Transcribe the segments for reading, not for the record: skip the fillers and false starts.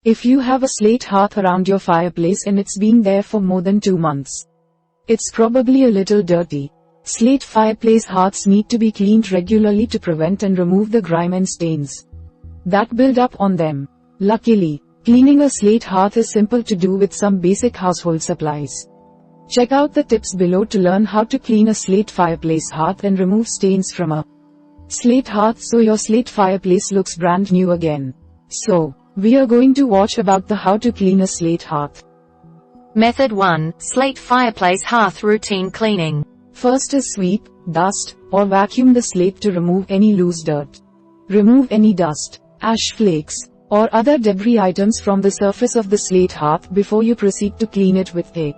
If you have a slate hearth around your fireplace and it's been there for more than 2 months, it's probably a little dirty. Slate fireplace hearths need to be cleaned regularly to prevent and remove the grime and stains that build up on them. Luckily, cleaning a slate hearth is simple to do with some basic household supplies. Check out the tips below to learn how to clean a slate fireplace hearth and remove stains from a slate hearth so your slate fireplace looks brand new again. So, we are going to watch about the how to clean a slate hearth. Method 1. Slate fireplace hearth routine cleaning. First is sweep, dust, or vacuum the slate to remove any loose dirt. Remove any dust, ash flakes, or other debris items from the surface of the slate hearth before you proceed to clean it with a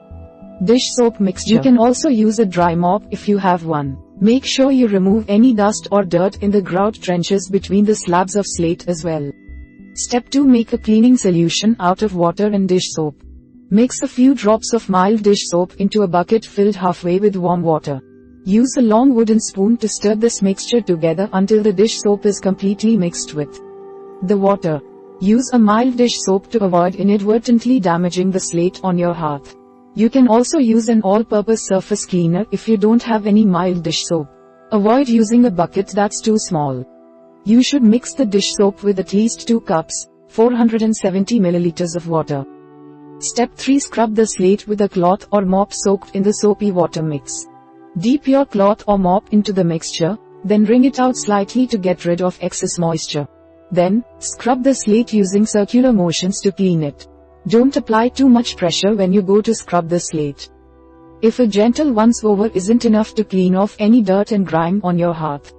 dish soap mixture. You can also use a dry mop if you have one. Make sure you remove any dust or dirt in the grout trenches between the slabs of slate as well. Step 2. Make a cleaning solution out of water and dish soap. Mix a few drops of mild dish soap into a bucket filled halfway with warm water. Use a long wooden spoon to stir this mixture together until the dish soap is completely mixed with the water. Use a mild dish soap to avoid inadvertently damaging the slate on your hearth. You can also use an all-purpose surface cleaner if you don't have any mild dish soap. Avoid using a bucket that's too small. You should mix the dish soap with at least 2 cups, 470 milliliters of water. Step 3. Scrub the slate with a cloth or mop soaked in the soapy water mix. Dip your cloth or mop into the mixture, then wring it out slightly to get rid of excess moisture. Then, scrub the slate using circular motions to clean it. Don't apply too much pressure when you go to scrub the slate. If a gentle once-over isn't enough to clean off any dirt and grime on your hearth,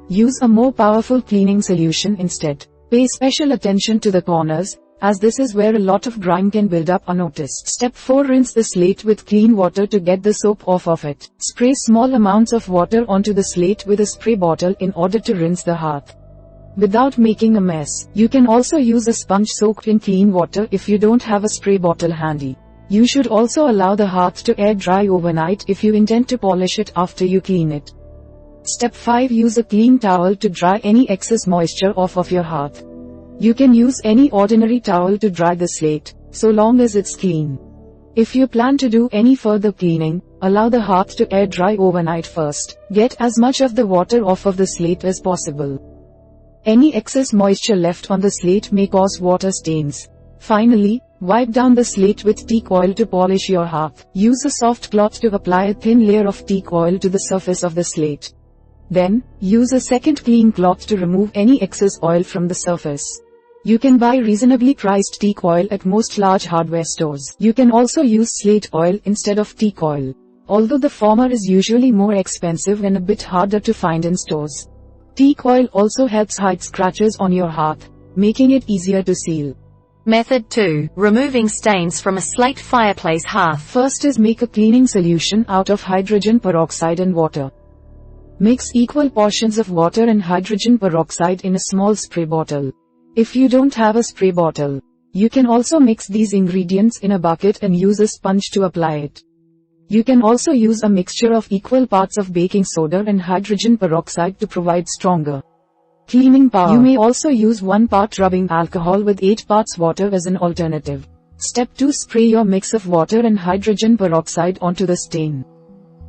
use a more powerful cleaning solution instead. Pay special attention to the corners, as this is where a lot of grime can build up unnoticed. Step 4. Rinse the slate with clean water to get the soap off of it. Spray small amounts of water onto the slate with a spray bottle in order to rinse the hearth without making a mess. You can also use a sponge soaked in clean water if you don't have a spray bottle handy. You should also allow the hearth to air dry overnight if you intend to polish it after you clean it. Step 5. Use a clean towel to dry any excess moisture off of your hearth. You can use any ordinary towel to dry the slate, so long as it's clean. If you plan to do any further cleaning, allow the hearth to air dry overnight first. Get as much of the water off of the slate as possible. Any excess moisture left on the slate may cause water stains. Finally, wipe down the slate with teak oil to polish your hearth. Use a soft cloth to apply a thin layer of teak oil to the surface of the slate. Then, use a second clean cloth to remove any excess oil from the surface. You can buy reasonably priced teak oil at most large hardware stores. You can also use slate oil instead of teak oil, although the former is usually more expensive and a bit harder to find in stores. Teak oil also helps hide scratches on your hearth, making it easier to seal. Method 2. Removing stains from a slate fireplace hearth. First is make a cleaning solution out of hydrogen peroxide and water. Mix equal portions of water and hydrogen peroxide in a small spray bottle. If you don't have a spray bottle, you can also mix these ingredients in a bucket and use a sponge to apply it. You can also use a mixture of equal parts of baking soda and hydrogen peroxide to provide stronger cleaning power. You may also use 1 part rubbing alcohol with 8 parts water as an alternative. Step 2. Spray your mix of water and hydrogen peroxide onto the stain.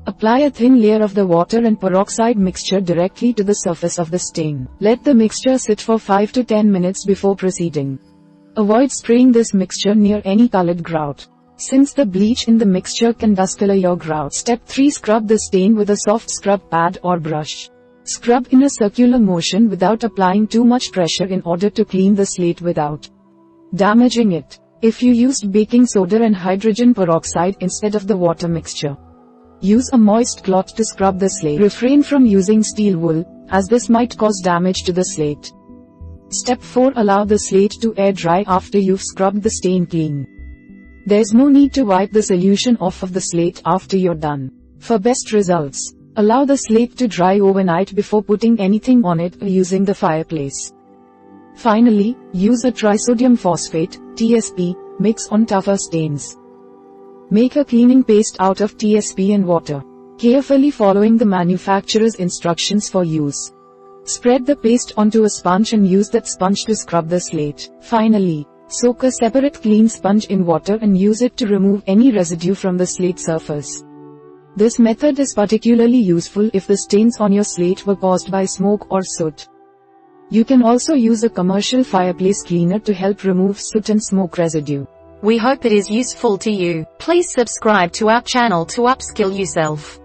Apply a thin layer of the water and peroxide mixture directly to the surface of the stain. Let the mixture sit for 5 to 10 minutes before proceeding. Avoid spraying this mixture near any colored grout, since the bleach in the mixture can discolor your grout. Step 3. Scrub the stain with a soft scrub pad or brush. Scrub in a circular motion without applying too much pressure in order to clean the slate without damaging it. If you used baking soda and hydrogen peroxide instead of the water mixture, use a moist cloth to scrub the slate. Refrain from using steel wool, as this might cause damage to the slate. Step 4. Allow the slate to air dry after you've scrubbed the stain clean. There's no need to wipe the solution off of the slate after you're done. For best results, allow the slate to dry overnight before putting anything on it or using the fireplace. Finally, use a trisodium phosphate (TSP) mix on tougher stains. Make a cleaning paste out of TSP and water, carefully following the manufacturer's instructions for use. Spread the paste onto a sponge and use that sponge to scrub the slate. Finally, Soak a separate clean sponge in water and use it to remove any residue from the slate surface. This method is particularly useful if the stains on your slate were caused by smoke or soot. You can also use a commercial fireplace cleaner to help remove soot and smoke residue. We hope it is useful to you. Please subscribe to our channel to upskill yourself.